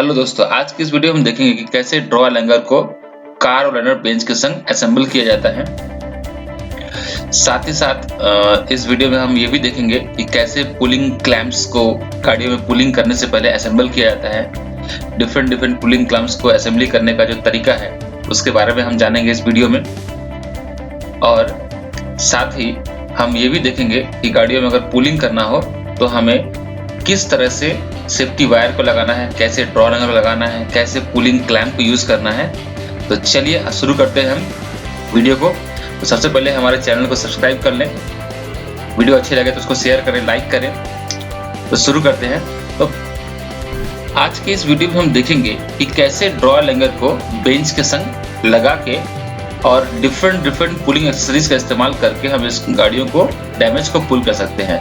Hello दोस्तों, आज की इस वीडियो में हम देखेंगे कि कैसे ड्रॉ लैंगर को कार और लाइनर बेंच के संग असेंबल किया जाता है। साथ ही साथ इस वीडियो में हम ये भी देखेंगे कि कैसे पुलिंग क्लैंप्स को गाड़ियों में पुलिंग करने से पहले असेंबल किया जाता है। डिफरेंट पुलिंग क्लैंप्स को असेंबली करने का जो तरीका है उसके बारे में हम जानेंगे इस वीडियो में। और साथ ही हम ये भी देखेंगे कि गाड़ियों में अगर पुलिंग करना हो तो हमें किस तरह से सेफ्टी वायर को लगाना है, कैसे ड्रॉ लैंगर को लगाना है, कैसे पुलिंग क्लैंप को यूज करना है। तो चलिए शुरू करते हैं हम वीडियो को। तो सबसे पहले हमारे चैनल को सब्सक्राइब कर लें, वीडियो अच्छी लगे तो उसको शेयर करें, लाइक करें। तो शुरू करते हैं। तो आज के इस वीडियो में हम देखेंगे कि कैसे ड्रॉ लैंगर को बेंच के संग लगा के और डिफरेंट पुलिंग एक्सेसरीज का इस्तेमाल करके हम इस गाड़ियों को डैमेज को पुल कर सकते हैं।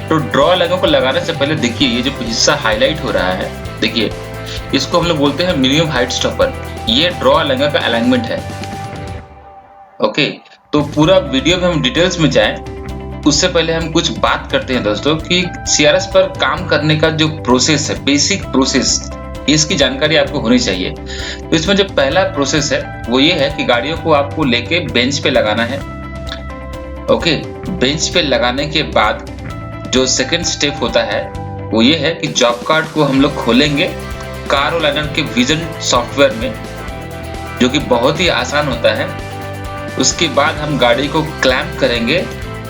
तो ड्रॉ लैंगर को लगाने से पहले देखिए ये जो हिस्सा हाईलाइट हो रहा है, देखिए इसको हम लोग बोलते हैं मिनिमम हाइट स्टॉपर। ये ड्रॉ लैंगर का अलाइनमेंट है। ओके, तो पूरा वीडियो में हम डिटेल्स में जाएं उससे पहले हम कुछ बात करते हैं दोस्तों कि सीआरएस पर काम करने का जो प्रोसेस है, बेसिक प्रोसेस, इसकी जानकारी आपको होनी चाहिए। तो इसमें जो पहला प्रोसेस है वो ये है कि गाड़ियों को आपको लेके बेंच पे लगाना है। ओके, बेंच पे लगाने के बाद जो सेकंड स्टेप होता है वो ये है कि जॉब कार्ड को हम लोग खोलेंगे कार और लाइनर के विजन सॉफ्टवेयर में, जो कि बहुत ही आसान होता है। उसके बाद हम गाड़ी को क्लैंप करेंगे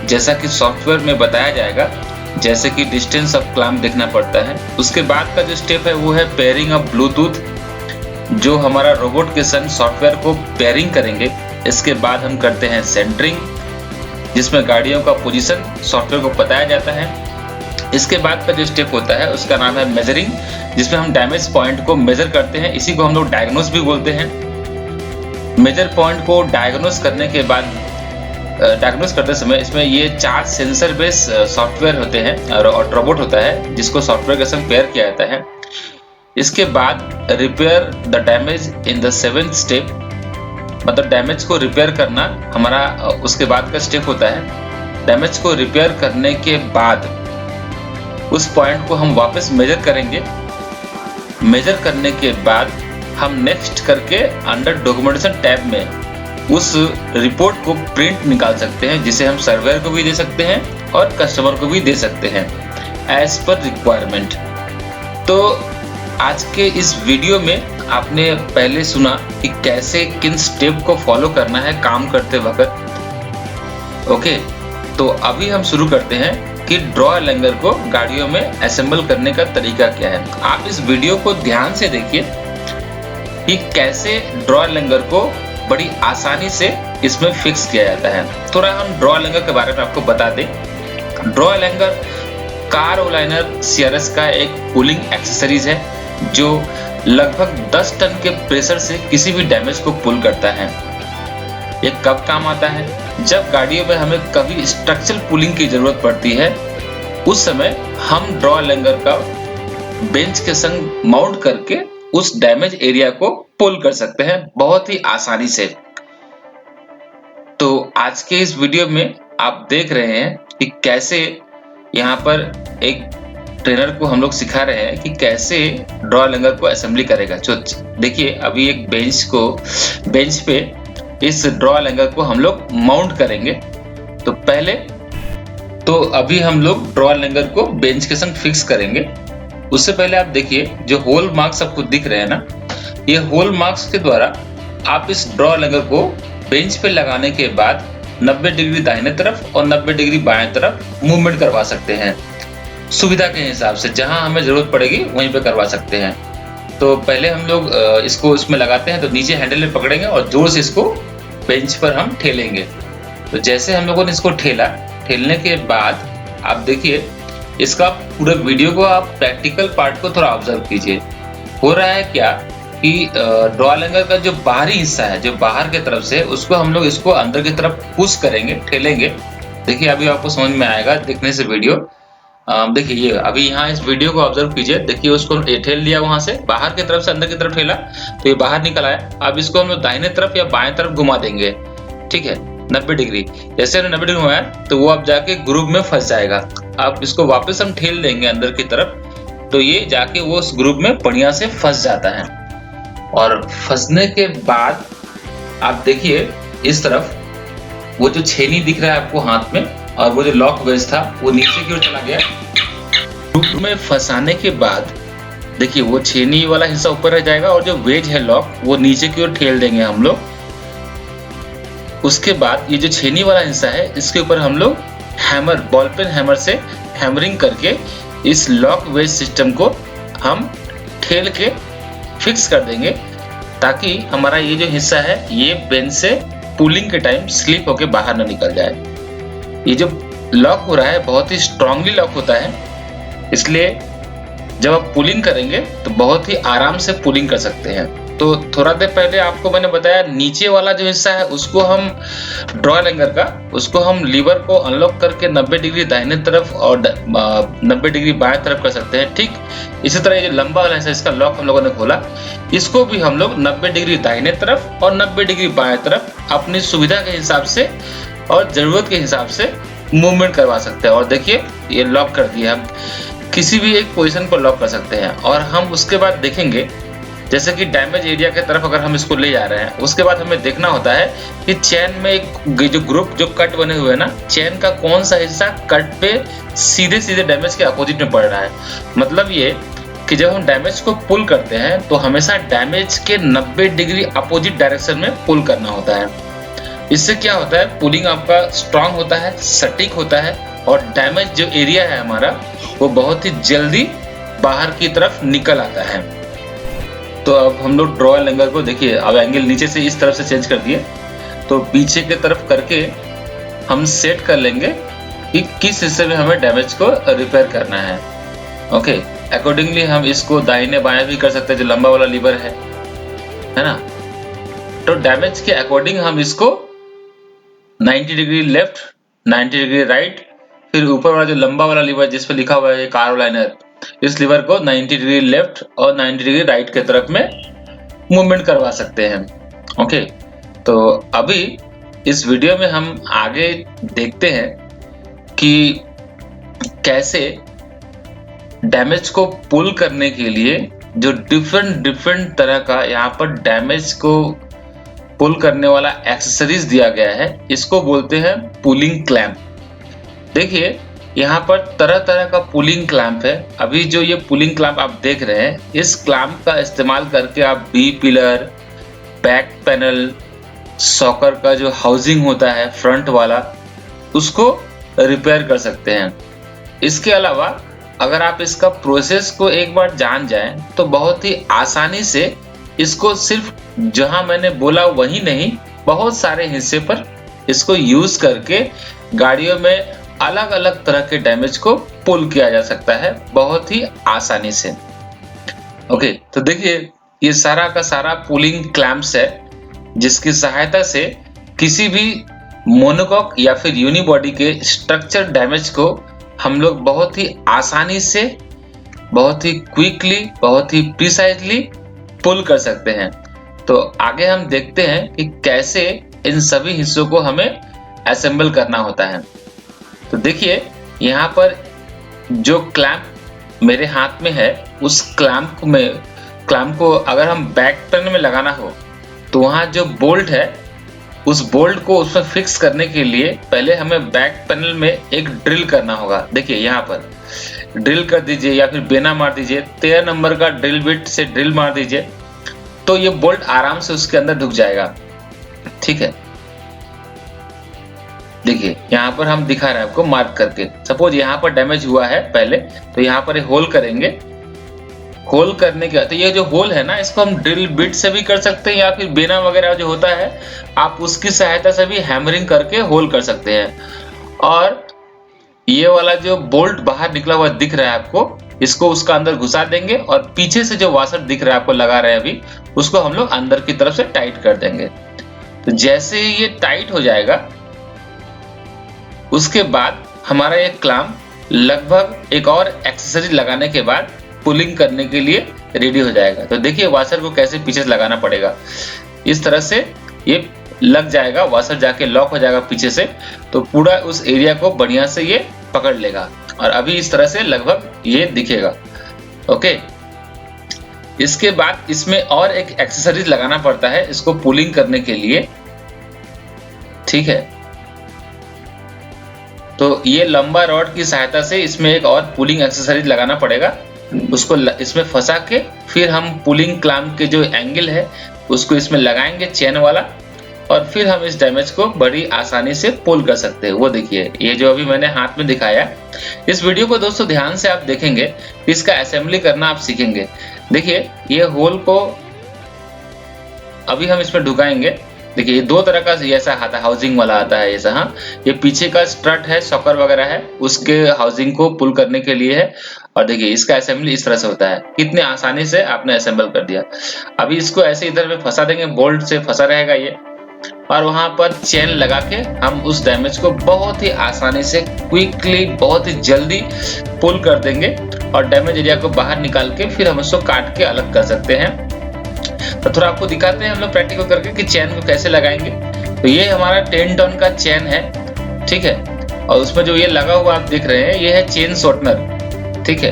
जैसा कि सॉफ्टवेयर में बताया जाएगा, जैसे कि डिस्टेंस ऑफ क्लैंप देखना पड़ता है। उसके बाद का जो स्टेप है वो है पेयरिंग ऑफ ब्लूटूथ, जो हमारा रोबोट के संग सॉफ्टवेयर को पेयरिंग करेंगे। इसके बाद हम करते हैं सेंटरिंग, जिसमें गाड़ियों का पोजीशन सॉफ्टवेयर को बताया जाता है। इसके बाद का जो स्टेप होता है उसका नाम है मेजरिंग, जिसमें हम डैमेज पॉइंट को मेजर करते हैं। इसी को हम लोग डायग्नोस भी बोलते हैं। मेजर पॉइंट को डायग्नोस करने के बाद डायग्नोस करते समय इसमें ये 4 सेंसर बेस सॉफ्टवेयर होते हैं और रोबोट होता है जिसको सॉफ्टवेयर के संग पेयर किया जाता है। इसके बाद repair the damage in the 7th step, मतलब डैमेज को रिपेयर करना हमारा उसके बाद का स्टेप होता है। डैमेज को रिपेयर करने के बाद उस पॉइंट को हम वापस मेजर करेंगे। मेजर करने के बाद हम नेक्स्ट करके अंडर डॉक्यूमेंटेशन टैब में उस रिपोर्ट को प्रिंट निकाल सकते हैं, जिसे हम सर्वेयर को भी दे सकते हैं और कस्टमर को भी दे सकते हैं एज पर रिक्वायरमेंट। तो आज के इस वीडियो में आपने पहले सुना कि कैसे किन स्टेप को फॉलो करना है काम करते वक्त। ओके, तो अभी हम शुरू करते हैं कि ड्रॉ लैंगर को गाड़ियों में असेंबल करने का तरीका क्या है। आप इस वीडियो को ध्यान से देखिए कि कैसे ड्रॉ लैंगर को बड़ी आसानी से इसमें फिक्स किया जाता है। थोड़ा हम ड्रॉ लैंगर के बारे में आपको बता दें। ड्रॉ लैंगर कार और लाइनर सीआरएस का एक पुलिंग एक्सेसरीज है जो लगभग 10 टन के प्रेशर से किसी भी डैमेज को पुल करता है। ये कब काम आता है? जब गाड़ियों में हमें कभी स्ट्रक्चरल पुलिंग की जरूरत पड़ती है, उस समय हम ड्रॉ लैंगर का बेंच के संग माउंट करके उस डैमेज एरिया को पुल कर सकते हैं बहुत ही आसानी से। तो आज के इस वीडियो में आप देख रहे हैं कि कैसे यहाँ पर एक ट्रेनर को हम लोग सिखा रहे हैं कि कैसे ड्रॉ लैंगर को असेंबली करेगा। तो देखिए अभी एक बेंच पे इस ड्रॉ लैंगर को हम लोग माउंट करेंगे। तो अभी हम लोग ड्रॉ लैंगर को बेंच के संग फिक्स करेंगे। उससे पहले आप देखिए जो होल मार्क्स आपको दिख रहे हैं ना, ये होल मार्क्स के द्वारा आप इस ड्रॉ लैंगर को बेंच पे लगाने के बाद 90 डिग्री दाहिने तरफ और 90 डिग्री बाएं तरफ मूवमेंट करवा सकते हैं। सुविधा के हिसाब से जहां हमें जरूरत पड़ेगी वहीं पे करवा सकते हैं। तो पहले हम लोग इसको इसमें लगाते हैं, तो नीचे हैंडल में पकड़ेंगे और जोर से इसको बेंच पर हम ठेलेंगे। तो जैसे हम लोगों ने इसको ठेलने के बाद आप देखिए इसका पूरे वीडियो को आप प्रैक्टिकल पार्ट को थोड़ा ऑब्जर्व कीजिए। हो रहा है क्या कि ड्रॉ लैंगर का जो बाहरी हिस्सा है, जो बाहर की तरफ से, उसको हम लोग इसको अंदर की तरफ पुश करेंगे, ठेलेंगे। देखिए अभी आपको समझ में आएगा देखने से वीडियो। देखिए ये अभी यहाँ इस वीडियो को ऑब्जर्व कीजिए। देखिए उसको ठेल लिया, वहां से बाहर की तरफ से अंदर की तरफ ठेला तो ये बाहर निकल आया। अब इसको हम लोग दाहिने तरफ या बाएं तरफ घुमा देंगे, ठीक है, 90 डिग्री। जैसे हमने 90 डिग्री घुमाया तो वो अब जाके ग्रुप में फंस जाएगा। अब इसको वापस हम ठेल देंगे अंदर की तरफ तो ये जाके वो उस ग्रुप में बढ़िया से फंस जाता है। और फंसने के बाद आप देखिए इस तरफ वो जो छेनी दिख रहा है आपको हाथ में, और वो जो लॉक वेज था वो नीचे की ओर चला गया। ग्रुप में फंसाने के बाद देखिए वो छेनी वाला हिस्सा ऊपर रह जाएगा और जो वेज है लॉक वो नीचे की ओर ठेल देंगे हम लोग। उसके बाद ये जो छेनी वाला हिस्सा है इसके ऊपर हम लोग हैमर, बॉल पेन हैमर से हैमरिंग करके इस लॉक वेज सिस्टम को हम ठेल के फिक्स कर देंगे, ताकि हमारा ये जो हिस्सा है ये बेंच से पुलिंग के टाइम स्लिप होके बाहर ना निकल जाए। ये जो लॉक हो रहा है बहुत ही स्ट्रांगली लॉक होता है, इसलिए जब आप पुलिंग करेंगे तो बहुत ही आराम से पुलिंग कर सकते हैं। तो थोड़ा देर पहले आपको मैंने बताया नीचे वाला जो हिस्सा है उसको हम ड्रॉयल हैंगर का, उसको हम लीवर को अनलॉक करके 90 डिग्री दाहिने तरफ और 90 डिग्री बाएं तरफ कर सकते हैं। ठीक इसी तरह ये जो लंबा वाला हिस्सा इसका लॉक हम लोगों ने खोला, इसको भी हम लोग 90 डिग्री दाहिने तरफ और 90 डिग्री बाएं तरफ अपनी सुविधा के हिसाब से और जरूरत के हिसाब से मूवमेंट करवा सकते हैं। और देखिए ये लॉक कर दिया, हम किसी भी एक पोजीशन पर लॉक कर सकते हैं। और हम उसके बाद देखेंगे जैसे कि डैमेज एरिया की तरफ अगर हम इसको ले जा रहे हैं, उसके बाद हमें देखना होता है कि चेन में एक जो ग्रुप जो कट बने हुए हैं ना, चेन का कौन सा हिस्सा कट पे सीधे सीधे डैमेज के अपोजिट में पड़ रहा है। मतलब ये कि जब हम डैमेज को पुल करते हैं तो हमेशा डैमेज के 90 डिग्री अपोजिट डायरेक्शन में पुल करना होता है। इससे क्या होता है, पुलिंग आपका स्ट्रांग होता है, सटीक होता है और डैमेज जो एरिया है हमारा वो बहुत ही जल्दी बाहर की तरफ निकल आता है। तो अब हम लोग ड्रॉयल एंगल को देखिए, अब एंगल नीचे से इस तरफ से चेंज कर दिए, तो पीछे की तरफ करके हम सेट कर लेंगे कि किस हिस्से में हमें डैमेज को रिपेयर करना है। ओके, अकॉर्डिंगली हम इसको दाहिने बाएं भी कर सकते हैं, जो लंबा वाला लीवर है ना। तो डैमेज के अकॉर्डिंग हम इसको 90 डिग्री लेफ्ट, 90 डिग्री राइट, फिर ऊपर वाला जो लंबा वाला लीवर जिस पे लिखा हुआ है कार लाइनर, इस लीवर को 90 डिग्री लेफ्ट और 90 डिग्री राइट के तरफ में मूवमेंट करवा सकते हैं। ओके, तो अभी इस वीडियो में हम आगे देखते हैं कि कैसे डैमेज को पुल करने के लिए जो डिफरेंट तरह का यहाँ पर डैमेज को पुल करने वाला एक्सेसरीज दिया गया है, इसको बोलते हैं पुलिंग क्लैंप। देखिए यहाँ पर तरह तरह का पुलिंग क्लैंप है। अभी जो ये पुलिंग क्लैंप आप देख रहे हैं, इस क्लैंप का इस्तेमाल करके आप B pillar, back panel, shocker का जो हाउसिंग होता है फ्रंट वाला, उसको रिपेयर कर सकते हैं। इसके अलावा अगर आप इसका प्रोसेस को एक बार जान जाएं तो बहुत ही आसानी से इसको सिर्फ जहां मैंने बोला वही नहीं, बहुत सारे हिस्से पर इसको यूज करके गाड़ियों में अलग अलग तरह के डैमेज को पुल किया जा सकता है बहुत ही आसानी से। ओके, तो देखिए ये सारा का सारा पुलिंग क्लैंप्स है, जिसकी सहायता से किसी भी मोनोकॉक या फिर यूनिबॉडी के स्ट्रक्चर डैमेज को हम लोग बहुत ही आसानी से, बहुत ही क्विकली, बहुत ही प्रिसाइजली पुल कर सकते हैं। तो आगे हम देखते हैं कि कैसे इन सभी हिस्सों को हमें असेंबल करना होता है। तो देखिए यहाँ पर जो क्लैंप मेरे हाथ में है, उस क्लैंप को अगर हम बैक पैनल में लगाना हो तो वहाँ जो बोल्ट है, उस बोल्ट को उसमें फिक्स करने के लिए पहले हमें बैक पैनल में एक ड्रिल करना होगा। देखिए यहाँ पर ड्रिल कर दीजिए या फिर बेना मार दीजिए, 13 नंबर का ड्रिल बिट से ड्रिल मार दीजिए, तो ये बोल्ट आराम से उसके अंदर ढुक जाएगा। ठीक है, देखिए यहाँ पर हम दिखा रहे हैं आपको मार्क करके। सपोज यहाँ पर डैमेज हुआ है पहले, तो यहाँ पर होल करेंगे। होल करने के बाद तो ये जो होल है ना, इसको हम ड्रिल बिट से भी कर सकते हैं या फिर बेना वगैरह जो होता है आप उसकी सहायता से भी हैमरिंग करके होल कर सकते हैं। और ये वाला जो बोल्ट बाहर निकला हुआ दिख रहा है आपको, इसको उसका अंदर घुसा देंगे और पीछे से जो वाशर दिख रहा है आपको लगा रहे हैं अभी, उसको हम लोग अंदर की तरफ से टाइट कर देंगे। तो जैसे ही ये टाइट हो जाएगा, उसके बाद हमारा ये क्लैंप लगभग एक और एक्सेसरी लगाने के बाद पुलिंग करने के लिए रेडी हो जाएगा। तो देखिए वाशर को कैसे पीछे से लगाना पड़ेगा, इस तरह से ये लग जाएगा, वाशर जाके लॉक हो जाएगा पीछे से, तो पूरा उस एरिया को बढ़िया से ये पकड़ लेगा। और अभी इस तरह से लगभग ये दिखेगा। ओके। इसके बाद इसमें और एक एक्सेसरीज लगाना पड़ता है इसको पुलिंग करने के लिए, ठीक है। तो ये लंबा रॉड की सहायता से इसमें एक और पुलिंग एक्सेसरीज लगाना पड़ेगा, उसको इसमें फंसा के फिर हम पुलिंग क्लैंप के जो एंगल है उसको इसमें लगाएंगे चेन वाला, और फिर हम इस डैमेज को बड़ी आसानी से पुल कर सकते हैं। वो देखिए ये जो अभी मैंने हाथ में दिखाया, इस वीडियो को दोस्तों ध्यान से आप देखेंगे, इसका असेंबली करना आप सीखेंगे। देखिए ये होल को अभी हम इसमें ढुकाएंगे। देखिए ये दो तरह का ऐसा आता है, हाउसिंग वाला आता है ऐसा। हाँ, ये पीछे का स्ट्रट है, सॉकर वगैरह है, उसके हाउसिंग को पुल करने के लिए है। और देखिए इसका असेंबली इस तरह से होता है, कितने आसानी से आपने असेंबल कर दिया। अभी इसको ऐसे इधर में फंसा देंगे, बोल्ट से फंसा रहेगा ये, और वहां पर चेन लगा के हम उस डैमेज को बहुत ही आसानी से क्विकली, बहुत ही जल्दी पुल कर देंगे, और डैमेज एरिया को बाहर निकाल के फिर हम उसको काट के अलग कर सकते हैं। तो थोड़ा आपको दिखाते हैं हम लोग प्रैक्टिकल करके कि चेन को कैसे लगाएंगे। तो ये हमारा 10 टन का चेन है, ठीक है, और उसमें जो ये लगा हुआ आप देख रहे हैं ये है चेन शॉर्टनर, ठीक है,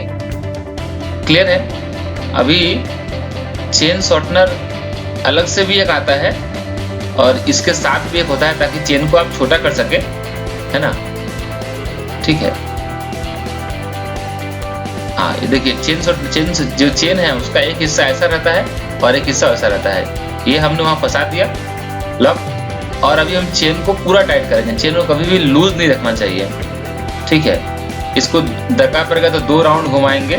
क्लियर है। अभी चेन शॉर्टनर अलग से भी एक आता है और इसके साथ भी एक होता है, ताकि चेन को आप छोटा कर सके, है ना, ठीक है। हाँ ये देखिए चेन जो चेन है उसका एक हिस्सा ऐसा रहता है और एक हिस्सा वैसा रहता है। ये हमने वहां फंसा दिया लॉक, और अभी हम चेन को पूरा टाइट करेंगे। चेन को कभी भी लूज नहीं रखना चाहिए, ठीक है। इसको दरकार पड़ेगा तो 2 राउंड घुमाएंगे।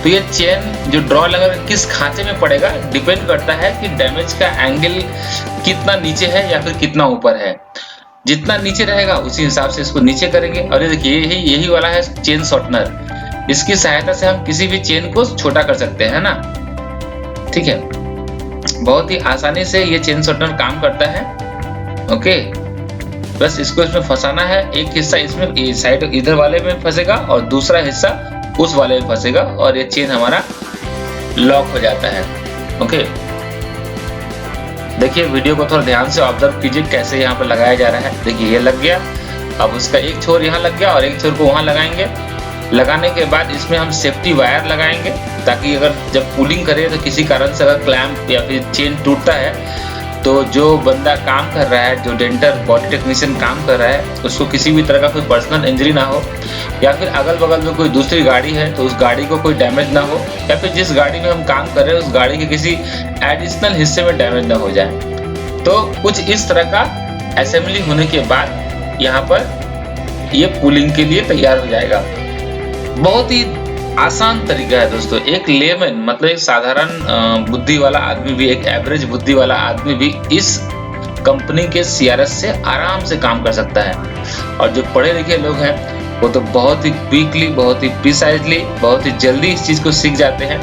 तो ये चेन जो ड्रॉ लगा किस खांचे में पड़ेगा डिपेंड करता है कि डैमेज का एंगल कितना नीचे है या फिर कितना ऊपर है। जितना नीचे रहेगा उसी हिसाब से इसको नीचे करेंगे। और ये देखिए यही वाला है चेन शॉर्टनर, इसकी सहायता से हम किसी भी चेन को छोटा कर सकते हैं ना, ठीक है। बहुत ही आसानी से ये चेन शॉर्टनर काम करता है, ओके। बस इसको इसमें फंसाना है, एक हिस्सा इसमें साइड इधर वाले में फंसेगा और दूसरा हिस्सा उस वाले में फंसेगा, और ये चेन हमारा लॉक हो जाता है, ओके। देखिए वीडियो को थोड़ा ध्यान से ऑब्जर्व कीजिए कैसे यहाँ पर लगाया जा रहा है। देखिए ये लग गया, अब उसका एक छोर यहाँ लग गया और एक छोर को वहां लगाएंगे। लगाने के बाद इसमें हम सेफ्टी वायर लगाएंगे, ताकि अगर जब पुलिंग करें तो किसी कारण से अगर क्लैंप या फिर चेन टूटता है तो जो बंदा काम कर रहा है, जो डेंटर बॉडी टेक्नीशियन काम कर रहा है, उसको किसी भी तरह का कोई पर्सनल इंजरी ना हो, या फिर अगल बगल में कोई दूसरी गाड़ी है तो उस गाड़ी को कोई डैमेज ना हो, या फिर जिस गाड़ी में हम काम कर रहे हैं उस गाड़ी के किसी एडिशनल हिस्से में डैमेज ना हो जाए। तो कुछ इस तरह का असेंबली होने के बाद यहाँ पर ये पुलिंग के लिए तैयार हो जाएगा। बहुत ही आसान तरीका है दोस्तों। एक लेमन मतलब एक साधारण बुद्धि वाला आदमी भी, एक एवरेज बुद्धि वाला आदमी भी इस कंपनी के CRS से आराम से काम कर सकता है। और जो पढ़े लिखे लोग हैं वो तो बहुत ही क्विकली, बहुत ही प्रिसाइजली, बहुत ही जल्दी इस चीज को सीख जाते हैं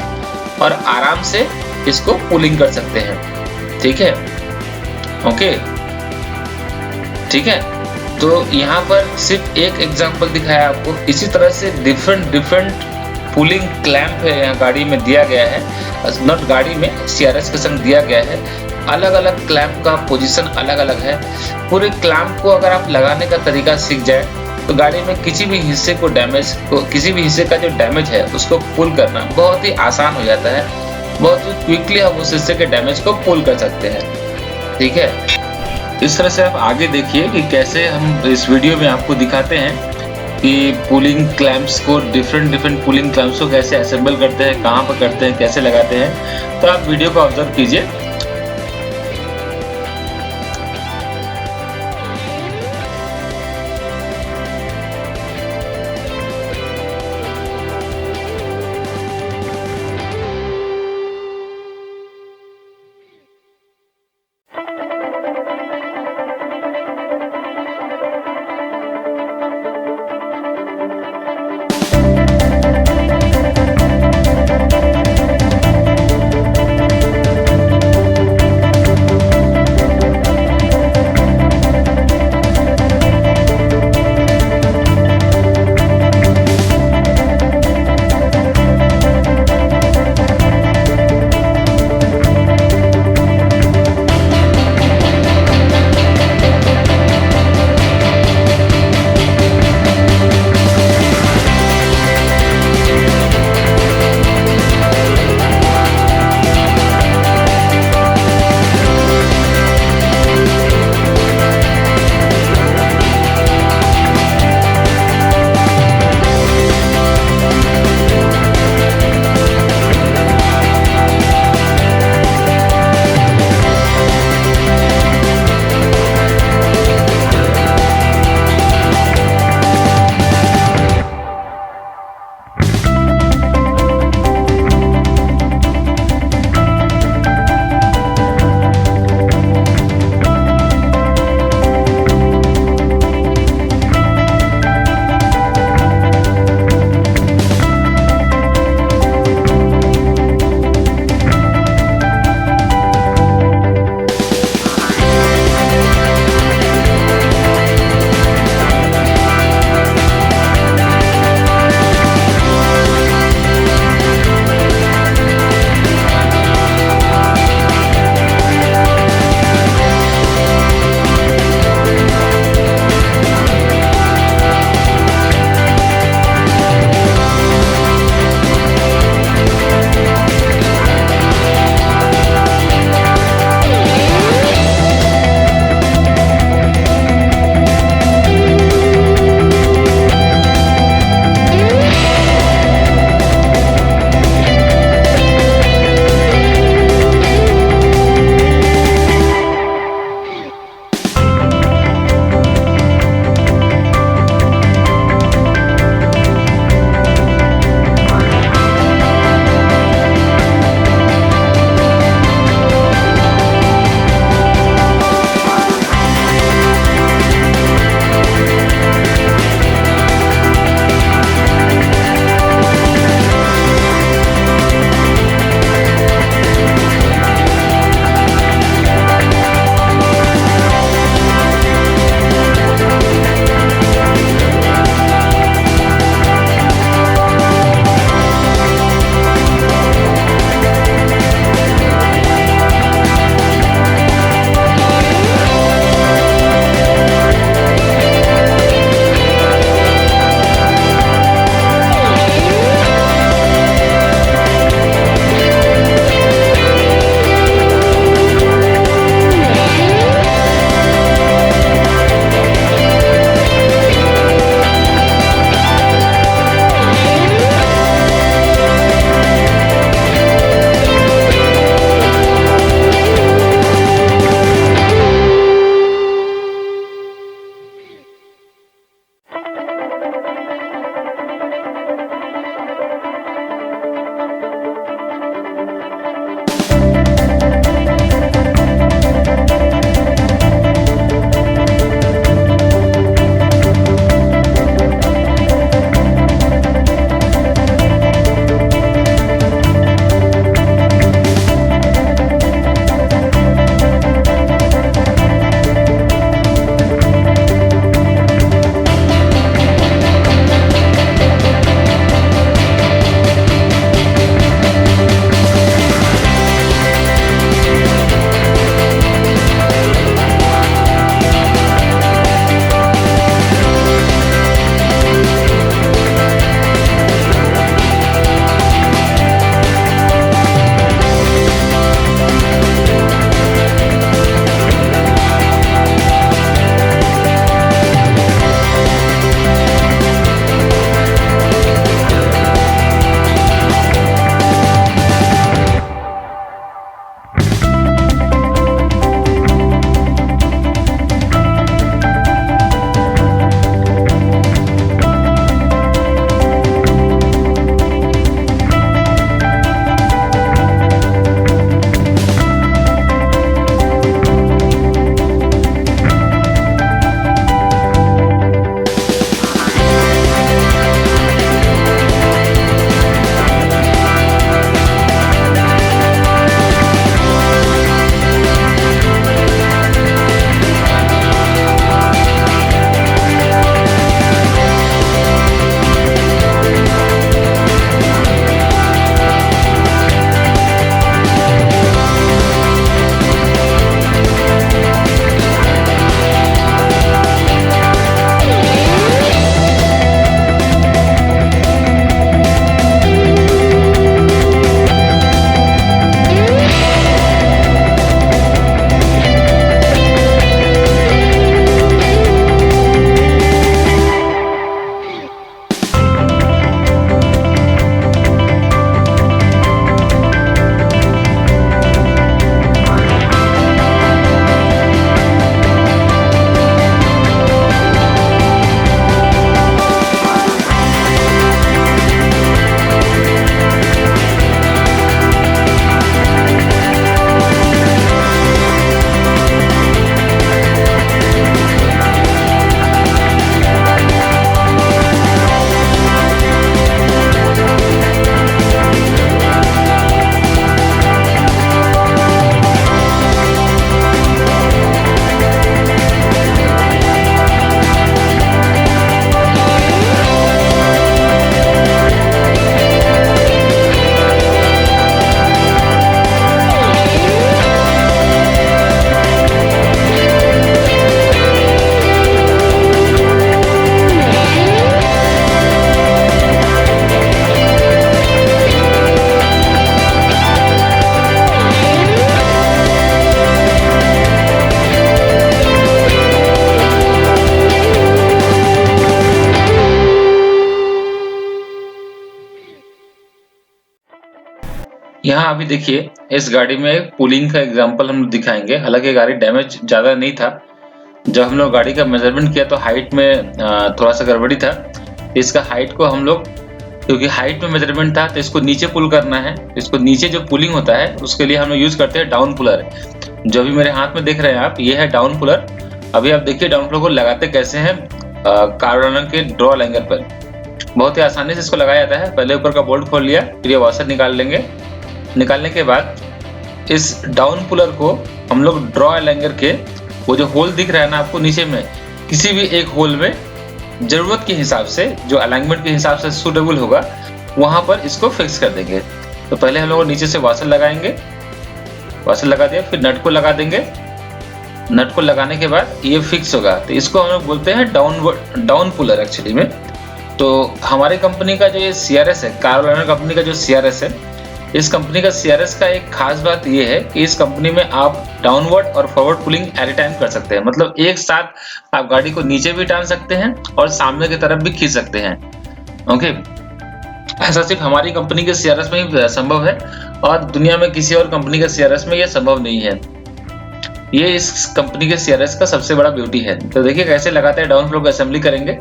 और आराम से इसको पुलिंग कर सकते हैं, ठीक है, ओके, ठीक है। तो यहाँ पर सिर्फ एक एग्जांपल दिखाया आपको। इसी तरह से डिफरेंट पुलिंग क्लैंप है यहाँ गाड़ी में दिया गया है, नॉट गाड़ी में, CRS के संग दिया गया है। अलग अलग क्लैंप का पोजीशन अलग अलग है। पूरे क्लैंप को अगर आप लगाने का तरीका सीख जाए तो गाड़ी में किसी भी हिस्से का जो डैमेज है उसको पुल करना बहुत ही आसान हो जाता है। बहुत ही क्विकली हम उस हिस्से के डैमेज को पुल कर सकते हैं, ठीक है। इस तरह से आप आगे देखिए कि कैसे हम इस वीडियो में आपको दिखाते हैं कि पुलिंग क्लैंप्स को, डिफरेंट पुलिंग क्लैंप्स को कैसे असेंबल करते हैं, कहाँ पर करते हैं, कैसे लगाते हैं। तो आप वीडियो को ऑब्जर्व कीजिए। यहाँ अभी देखिए इस गाड़ी में पुलिंग का एग्जांपल हम दिखाएंगे। हालांकि गाड़ी डैमेज ज़्यादा नहीं था। जब हम लोग गाड़ी का मेजरमेंट किया तो हाइट में थोड़ा सा गड़बड़ी था। इसका हाइट को हम लोग, क्योंकि हाइट में मेजरमेंट था तो इसको नीचे पुल करना है। इसको नीचे जो पुलिंग होता है उसके लिए हम लोग यूज करते हैं डाउन पुलर। जो अभी मेरे हाथ में देख रहे हैं आप, ये है डाउन पुलर। अभी आप देखिए डाउन पुलर को लगाते कैसे हैं कार रनर के ड्रॉ लैंगर पर। बहुत ही आसानी से इसको लगाया जाता है। पहले ऊपर का बोल्ट खोल लिया, फिर ये वॉशर निकाल लेंगे। निकालने के बाद इस डाउन पुलर को हम लोग ड्रॉ लैंगर के वो जो होल दिख रहा है ना आपको नीचे में, किसी भी एक होल में जरूरत के हिसाब से, जो अलाइनमेंट के हिसाब से सूटेबल होगा, वहां पर इसको फिक्स कर देंगे। तो पहले हम लोग नीचे से वॉशर लगाएंगे। वॉशर लगा दिया, फिर नट को लगा देंगे। नट को लगाने के बाद ये फिक्स होगा। तो इसको हम लोग बोलते हैं डाउन पुलर एक्चुअली में। तो हमारी कंपनी का जो ये CRS है, कार लर्नर कंपनी का जो CRS है, इस कंपनी का CRS का एक खास बात ये है कि इस कंपनी में आप डाउनवर्ड और फॉरवर्ड पुलिंग एनी टाइम कर सकते हैं। मतलब एक साथ आप गाड़ी को नीचे भी टान सकते हैं और सामने की तरफ भी खींच सकते हैं। ओके, ऐसा सिर्फ हमारी कंपनी के CRS में ही संभव है और दुनिया में किसी और कंपनी के CRS में यह संभव नहीं है। ये इस कंपनी के CRS का सबसे बड़ा ब्यूटी है। तो देखिए कैसे लगाते हैं। डाउन फ्लो को असेंबली करेंगे।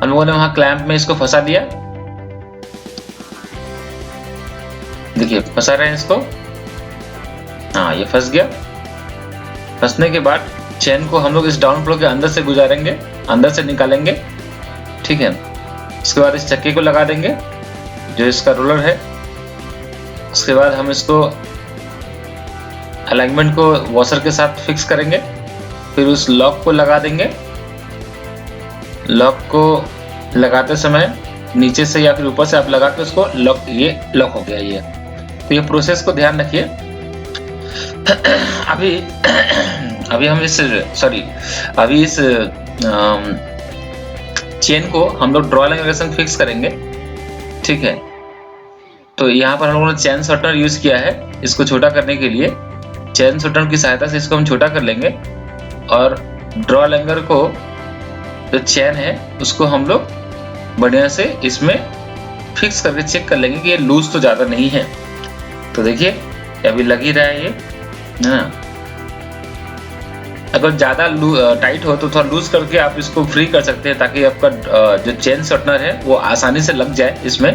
हम लोगों ने वहां क्लैंप में इसको फंसा दिया। देखिए फंसा रहे हैं इसको। हाँ, ये फंस गया। फंसने के बाद चेन को हम लोग इस डाउन फ्लो के अंदर से गुजारेंगे, अंदर से निकालेंगे। ठीक है, इसके बाद इस चक्के को लगा देंगे जो इसका रोलर है। उसके बाद हम इसको अलाइनमेंट को वॉशर के साथ फिक्स करेंगे। फिर उस लॉक को लगा देंगे। लॉक को लगाते समय नीचे से या फिर ऊपर से आप लगा के उसको लॉक, ये लॉक हो गया ये। तो ये प्रोसेस को ध्यान रखिए। अभी हम इस चेन को हम लोग ड्रॉ लैंगर के संग फिक्स करेंगे। ठीक है, तो यहाँ पर हम लोगों ने चेन शॉर्टनर यूज किया है इसको छोटा करने के लिए। चेन शॉर्टनर की सहायता से इसको हम छोटा कर लेंगे और ड्रॉ लैंगर को जो चेन है उसको हम लोग बढ़िया से इसमें फिक्स करके चेक कर लेंगे कि ये लूज तो ज्यादा नहीं है। तो देखिए अभी लग ही रहा है ये ना। अगर ज्यादा टाइट हो तो थोड़ा लूज करके आप इसको फ्री कर सकते हैं ताकि आपका जो चेन शॉर्टनर है वो आसानी से लग जाए इसमें।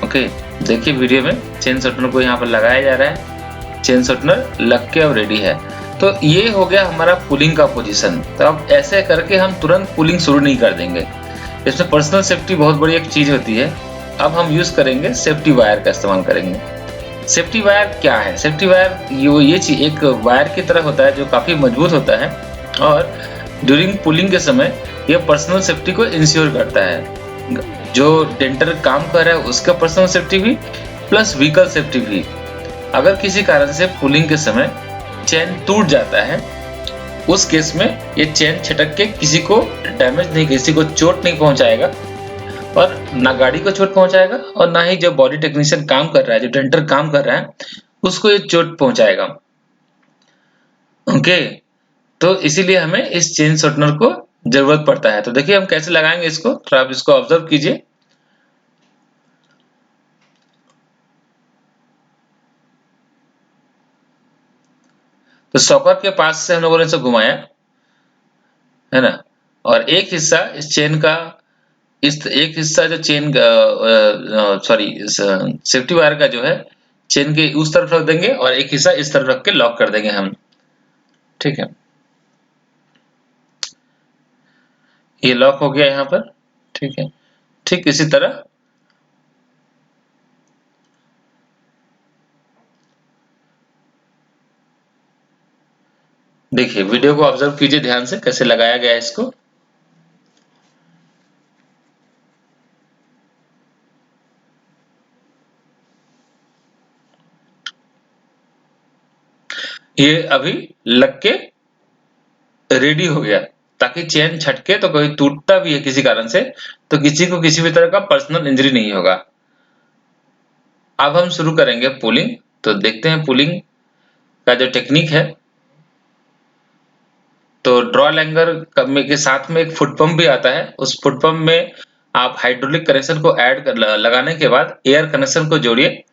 ओके, देखिए वीडियो में चेन शॉर्टनर को यहाँ पर लगाया जा रहा है। चेन शॉर्टनर लग के अब रेडी है। तो ये हो गया हमारा पुलिंग का पोजीशन। तो अब ऐसे करके हम तुरंत पुलिंग शुरू नहीं कर देंगे। इसमें पर्सनल सेफ्टी बहुत बड़ी एक चीज होती है। अब हम यूज करेंगे सेफ्टी वायर का इस्तेमाल करेंगे। सेफ्टी वायर क्या है? सेफ्टी वायर ये चीज एक वायर की तरह होता है जो काफी मजबूत होता है और ड्यूरिंग पुलिंग के समय यह पर्सनल सेफ्टी को इंश्योर करता है। जो डेंटर काम कर रहा है उसका पर्सनल सेफ्टी भी प्लस व्हीकल सेफ्टी भी। अगर किसी कारण से पुलिंग के समय चेन टूट जाता है, उस केस में ये चेन छटक के किसी को डैमेज नहीं, किसी को चोट नहीं पहुंचाएगा और ना गाड़ी को चोट पहुंचाएगा और ना ही जो बॉडी टेक्नीशियन काम कर रहा है, जो डेंटर काम कर रहा है, उसको ये चोट पहुंचाएगा। ओके, तो इसीलिए हमें इस चेन शॉर्टनर को जरूरत पड़ता है। तो देखिए हम कैसे लगाएंगे इसको, तो आप इसको ऑब्जर्व कीजिए। तो सॉकर के पास से हम लोगों ने इसे घुमाया है ना, और एक हिस्सा इस चेन का, एक हिस्सा जो चेन सेफ्टी वायर का जो है चेन के उस तरफ रख देंगे और एक हिस्सा इस तरफ रख के लॉक कर देंगे हम। ठीक है, ये लॉक हो गया यहाँ पर। ठीक है, ठीक इसी तरह देखिए वीडियो को ऑब्जर्व कीजिए ध्यान से कैसे लगाया गया है इसको। ये अभी लग के रेडी हो गया ताकि चेन छटके तो कोई टूटता भी है किसी कारण से तो किसी को किसी भी तरह का पर्सनल इंजरी नहीं होगा। अब हम शुरू करेंगे पुलिंग। तो देखते हैं पुलिंग का जो टेक्निक है। तो ड्रॉ लैंगर के साथ में एक फुट पंप भी आता है। उस फुट पंप में आप हाइड्रोलिक कनेक्शन को ऐड कर लगाने के बाद एयर कनेक्शन को जोड़िए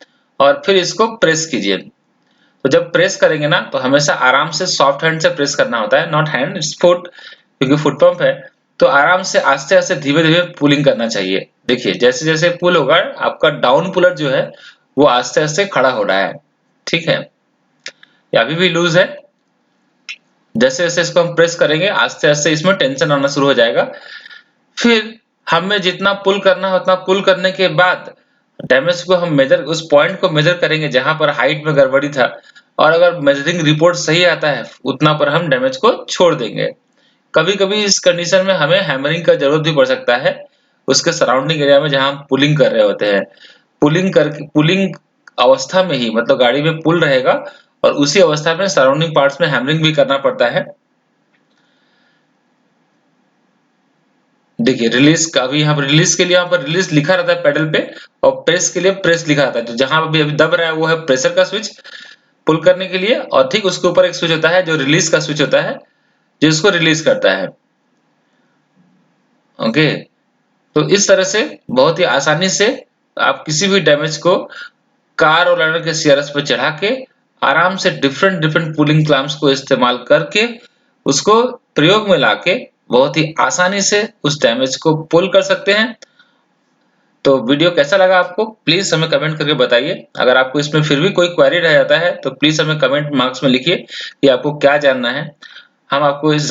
और फिर इसको प्रेस कीजिए। तो जब प्रेस करेंगे ना तो हमेशा आराम से सॉफ्ट हैंड से प्रेस करना होता है, नॉट हैंड, इट्स फुट, क्योंकि फुट पंप है। तो आराम से आस्ते आस्ते धीरे धीरे पुलिंग करना चाहिए। देखिए जैसे जैसे पुल होगा आपका डाउन पुलर जो है वो आस्ते आस्ते खड़ा हो रहा है, ठीक है। ये अभी भी लूज है। जैसे जैसे इसको हम प्रेस करेंगे आस्ते आस्ते इसमें टेंशन आना शुरू हो जाएगा। फिर हमें जितना पुल करना है उतना पुल करने के बाद डैमेज को हम मेजर, उस पॉइंट को मेजर करेंगे जहां पर हाइट में गड़बड़ी था, और अगर मेजरिंग रिपोर्ट सही आता है उतना पर हम डैमेज को छोड़ देंगे। कभी कभी इस कंडीशन में हमें हैमरिंग का जरूरत भी पड़ सकता है उसके सराउंडिंग एरिया में जहां हम पुलिंग कर रहे होते हैं। पुलिंग अवस्था में ही, मतलब गाड़ी में पुल रहेगा और उसी अवस्था में सराउंडिंग पार्ट्स में हैमरिंग भी करना पड़ता है। देखिए रिलीज का भी, यहाँ पर रिलीज के लिए यहाँ पर रिलीज लिखा रहता है पेडल पे, और प्रेस के लिए प्रेस लिखा रहता है। तो जहां अभी दब रहा है वो है प्रेशर का स्विच पुल करने के लिए, और ठीक उसके ऊपर एक स्विच होता है जो रिलीज का स्विच होता है जो इसको रिलीज करता है। ओके, तो इस तरह से बहुत ही आसानी से आप किसी भी डैमेज को कार और लाइनर के सीआरएस पर चढ़ा के आराम से डिफरेंट डिफरेंट पुलिंग क्लैंप्स को इस्तेमाल करके उसको प्रयोग में लाके बहुत ही आसानी से उस डैमेज को पुल कर सकते हैं। तो वीडियो कैसा लगा आपको प्लीज हमें कमेंट करके बताइए। अगर आपको इसमें फिर भी कोई क्वेरी रह जाता है तो प्लीज हमें कमेंट मार्क्स में लिखिए कि आपको क्या जानना है, हम आपको इस